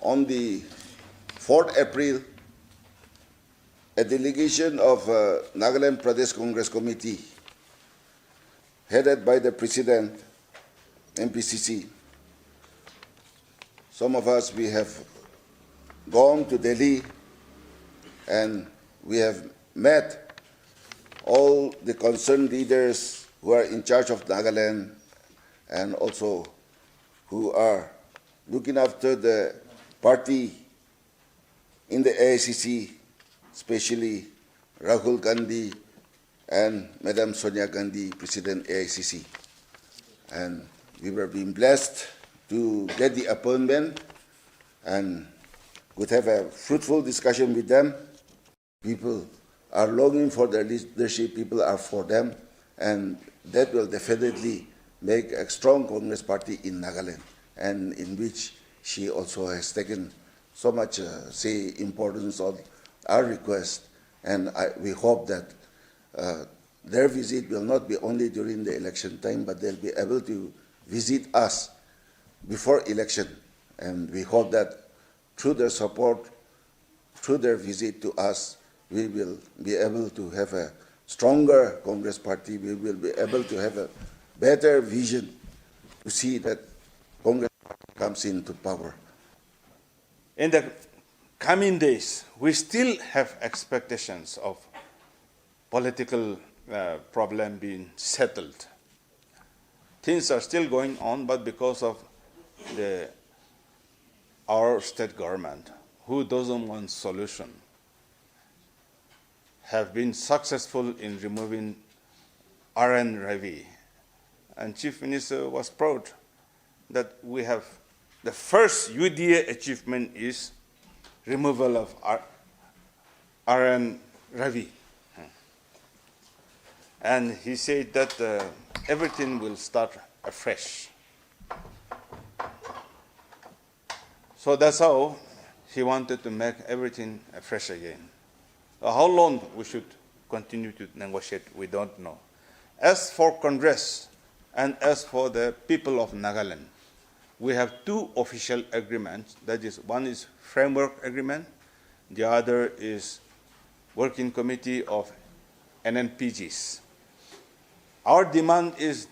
on the 4th April, a delegation of Nagaland Pradesh Congress Committee, headed by the President, NPCC. Some of us, we have gone to Delhi and we have met all the concerned leaders who are in charge of Nagaland and also who are looking after the party in the AICC, especially Rahul Gandhi and Madam Sonia Gandhi, President AICC. And we were being blessed to get the appointment and could have a fruitful discussion with them. People are longing for their leadership, people are for them, and that will definitely make a strong Congress party in Nagaland, and in which she also has taken so much importance on our request, and we hope that their visit will not be only during the election time, but they'll be able to visit us before election, and we hope that through their support, through their visit to us, we will be able to have a stronger Congress party, we will be able to have a better vision to see that Congress comes into power. In the coming days, we still have expectations of political problem being settled. Things are still going on, but because of our state government, who doesn't want solution, have been successful in removing R.N. Ravi. And Chief Minister was proud that we have the first UDA achievement is removal of R.N. Ravi. And he said that everything will start afresh. So that's how he wanted to make everything afresh again. How long we should continue to negotiate, we don't know. As for Congress and as for the people of Nagaland, we have two official agreements. That is, one is framework agreement, the other is working committee of NNPGs. Our demand is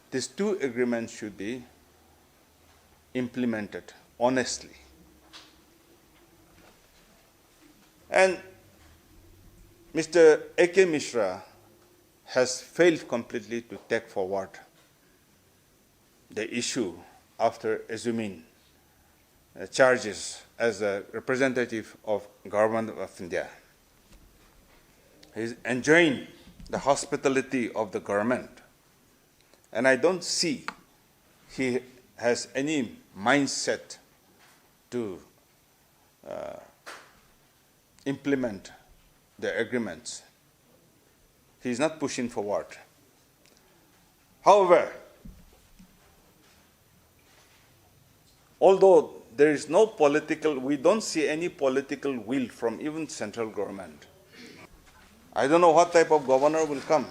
these two agreements should be implemented honestly. And Mr. A.K. Mishra has failed completely to take forward the issue after assuming charges as a representative of Government of India. He is enjoying the hospitality of the government, and I don't see he has any mindset to implement the agreements. He is not pushing forward. However, although there is no political, we don't see any political will from even central government. I don't know what type of governor will come,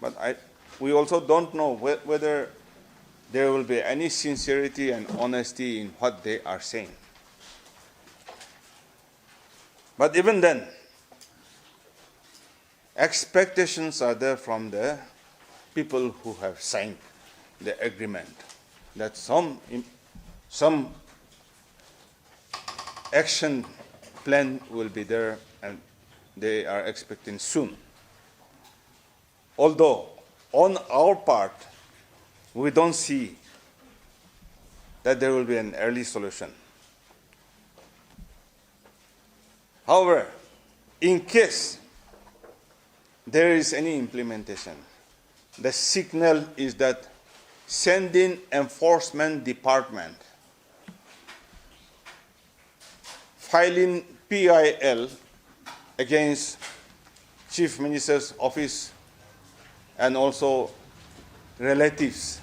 but we also don't know whether there will be any sincerity and honesty in what they are saying. But even then, expectations are there from the people who have signed the agreement that some action plan will be there, and they are expecting soon. Although on our part, we don't see that there will be an early solution. However, in case there is any implementation, the signal is that sending enforcement department, filing PIL against Chief Minister's office and also relatives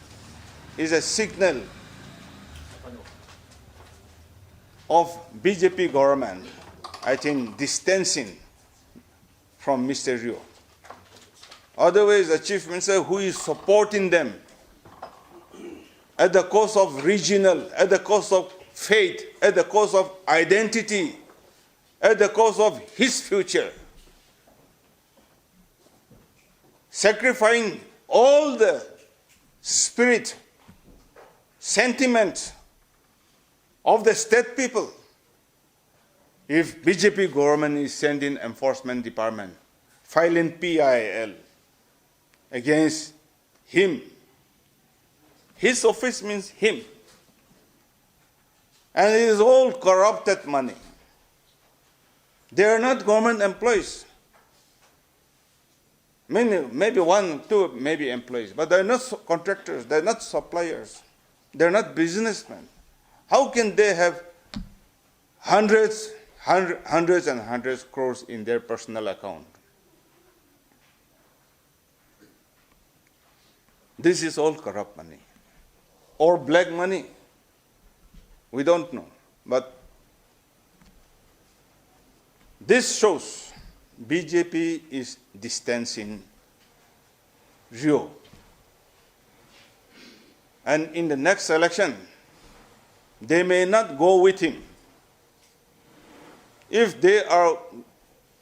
is a signal of BJP government, I think, distancing from Mr. Rio. Otherwise, the Chief Minister who is supporting them at the cost of regional, at the cost of faith, at the cost of identity, at the cost of his future, sacrificing all the spirit, sentiment of the state people. If BJP government is sending enforcement department, filing PIL against him, his office means him. And it is all corrupted money. They are not government employees. Maybe one, two, maybe employees, but they're not contractors, they're not suppliers, they're not businessmen. How can they have hundreds and hundreds crores in their personal account? This is all corrupt money or black money. We don't know. But this shows BJP is distancing Rio. And in the next election, they may not go with him. If they are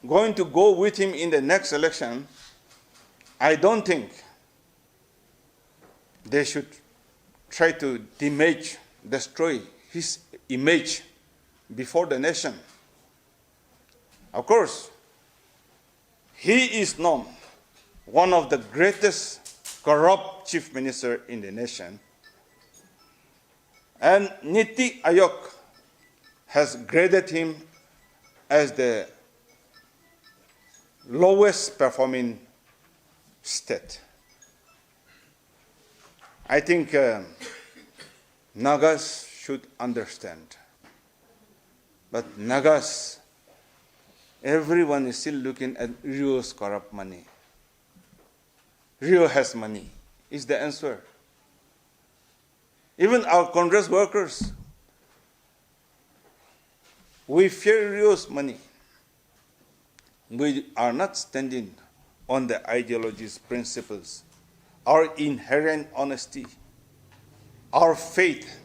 going to go with him in the next election, I don't think they should try to destroy his image before the nation. Of course, he is known one of the greatest corrupt chief minister in the nation. And Niti Aayog has graded him as the lowest performing state. I think Nagas should understand. But Nagas, everyone is still looking at Rio's corrupt money. Rio has money, is the answer. Even our Congress workers, we fear Rio's money. We are not standing on the ideologies, principles, our inherent honesty, our faith,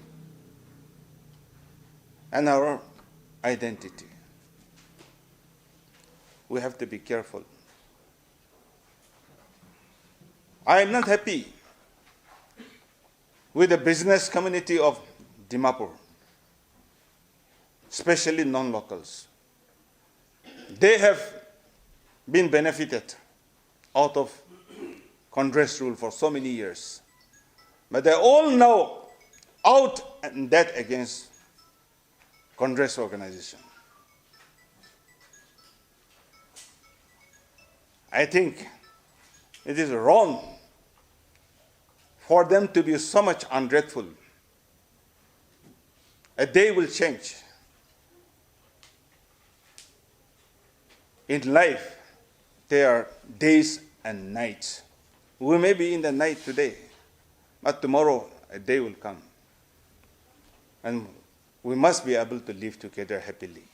and our identity. We have to be careful. I am not happy with the business community of Dimapur, especially non-locals. They have been benefited out of Congress rule for so many years. But they're all now out and that against Congress organization. I think it is wrong for them to be so much ungrateful. A day will change. In life, there are days and nights. We may be in the night today, but tomorrow a day will come. And we must be able to live together happily.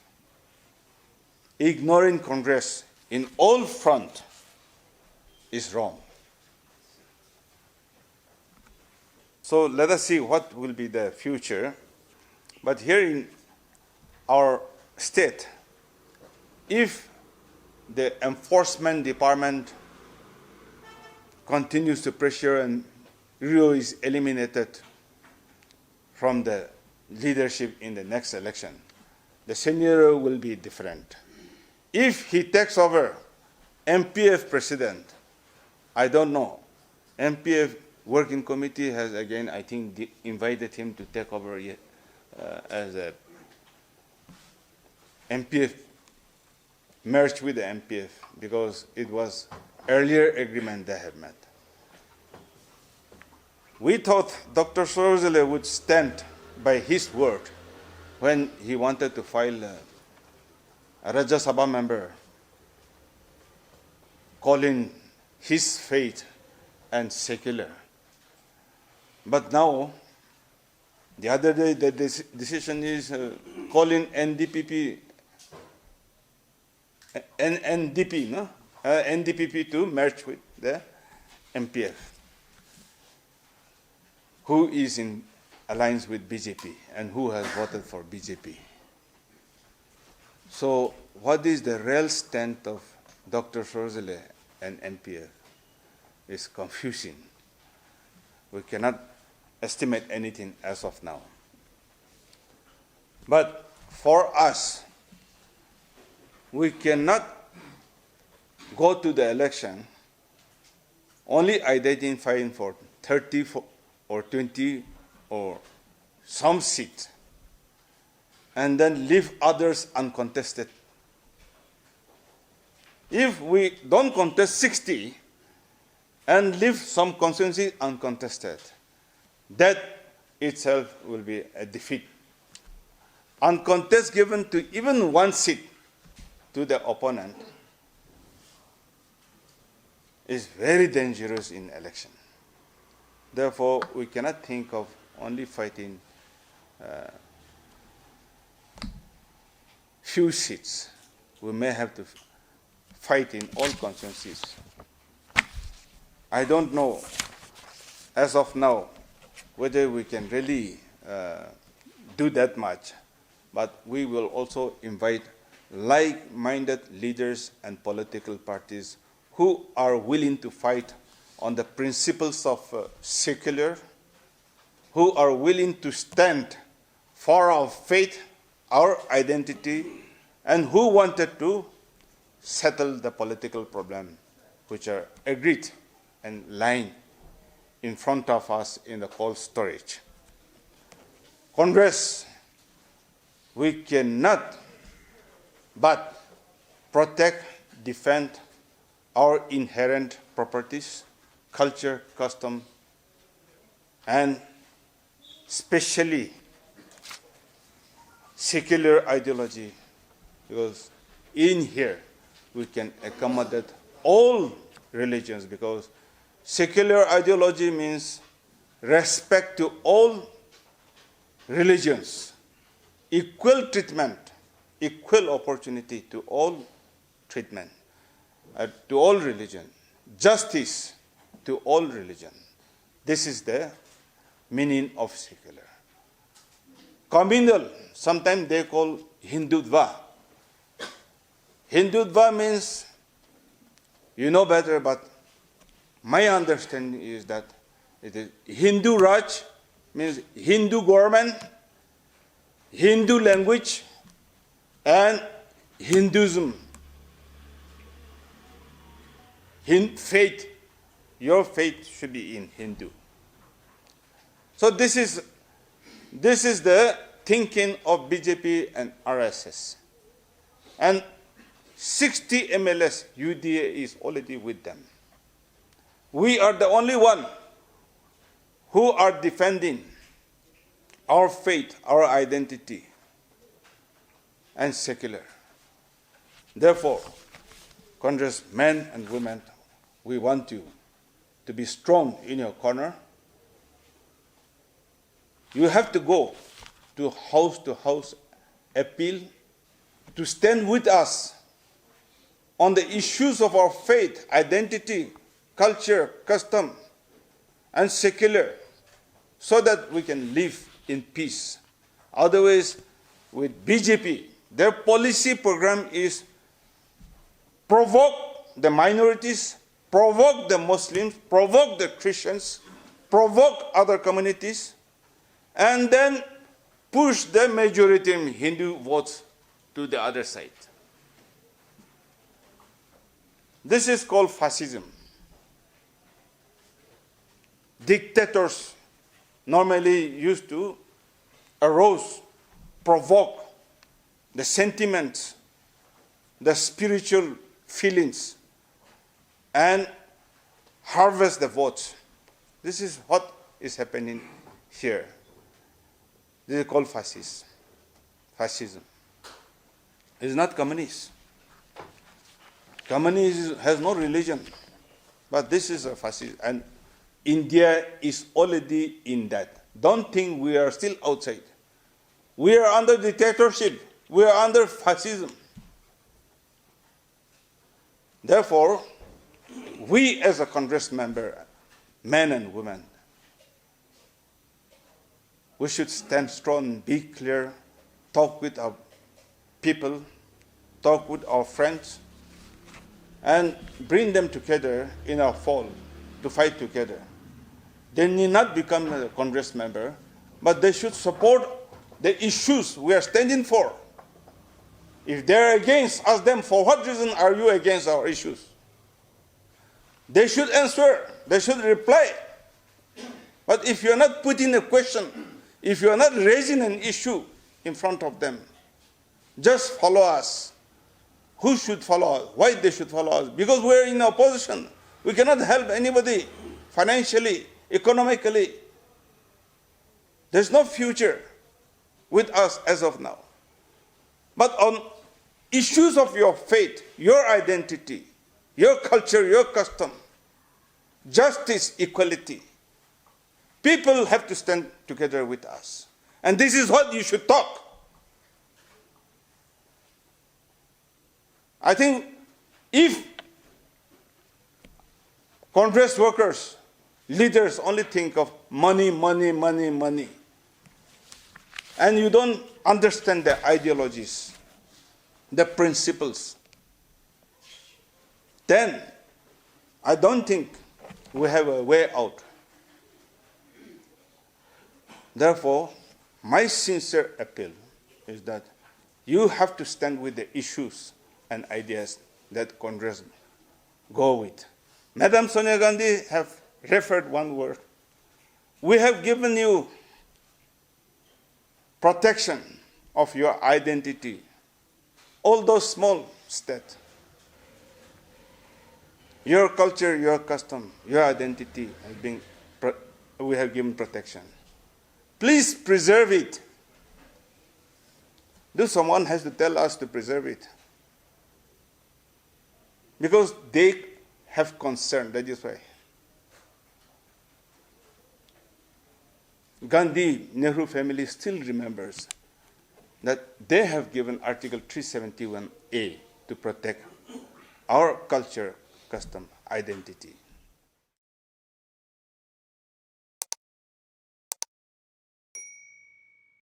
Ignoring Congress in all fronts is wrong. So let us see what will be the future. But here in our state, if the enforcement department continues to pressure and Rio is eliminated from the leadership in the next election, the scenario will be different. If he takes over MPF president, I don't know. MPF working committee has again, I think, invited him to take over as a MPF, merged with the MPF, because it was earlier agreement they have met. We thought Dr. Sorozele would stand by his word when he wanted to file a Rajya Sabha member calling his faith and secular. But now, the other day, the decision is calling NDPP NDPP to merge with the MPF, who is in aligns with BJP and who has voted for BJP. So what is the real stand of Dr. Sorosele and NPF is confusing. We cannot estimate anything as of now. But for us, we cannot go to the election only identifying for 30 or 20 or some seats and then leave others uncontested. If we don't contest 60 and leave some constituencies uncontested, that itself will be a defeat. Uncontested given to even one seat to the opponent is very dangerous in election. Therefore, we cannot think of only fighting few seats. We may have to fight in all constituencies. I don't know, as of now, whether we can really do that much, but we will also invite like-minded leaders and political parties who are willing to fight on the principles of secular, who are willing to stand for our faith, our identity, and who wanted to settle the political problem which are agreed and lying in front of us in the cold storage. Congress, we cannot but protect, defend our inherent properties, culture, custom, and especially secular ideology, because in here we can accommodate all religions, because secular ideology means respect to all religions, equal treatment, equal opportunity to all treatment, to all religion, justice to all religion. This is the meaning of secular. Communal, sometimes they call Hindutva. Hindutva means, you know better, but my understanding is that it is Hindu Raj, means Hindu government, Hindu language, and Hinduism. Faith, your faith should be in Hindu. So this is the thinking of BJP and RSS. And 60 MLS, UDA is already with them. We are the only one who are defending our faith, our identity, and secular. Therefore, Congressmen and women, we want you to be strong in your corner. You have to go to house appeal to stand with us on the issues of our faith, identity, culture, custom, and secular, so that we can live in peace. Otherwise, with BJP, their policy program is provoke the minorities, provoke the Muslims, provoke the Christians, provoke other communities, and then push the majority Hindu votes to the other side. This is called fascism. Dictators normally used to arouse, provoke the sentiments, the spiritual feelings, and harvest the votes. This is what is happening here. This is called fascism. Fascism. It is not communist. Communism has no religion, but this is a fascism, and India is already in that. Don't think we are still outside. We are under dictatorship. We are under fascism. Therefore, we as a Congress member, men and women, We should stand strong, be clear, talk with our people, talk with our friends, and bring them together in our fold to fight together. They need not become a Congress member, but they should support the issues we are standing for. If they're against, ask them, for what reason are you against our issues? They should answer, they should reply. But if you're not putting a question, if you're not raising an issue in front of them, just follow us. Who should follow us? Why they should follow us? Because we're in opposition. We cannot help anybody financially, economically. There's no future with us as of now. But on issues of your faith, your identity, your culture, your custom, justice, equality, people have to stand together with us. And this is what you should talk. I think if Congress workers, leaders only think of money, money, money, money, and you don't understand the ideologies, the principles, then I don't think we have a way out. Therefore, my sincere appeal is that you have to stand with the issues and ideas that Congress go with. Madam Sonia Gandhi have referred one word. We have given you protection of your identity. All those small steps. Your culture, your custom, your identity has been, we have given protection. Please preserve it. Someone has to tell us to preserve it. Because they have concern, that is why. Gandhi, Nehru family still remembers that they have given Article 371A to protect our culture, custom, identity.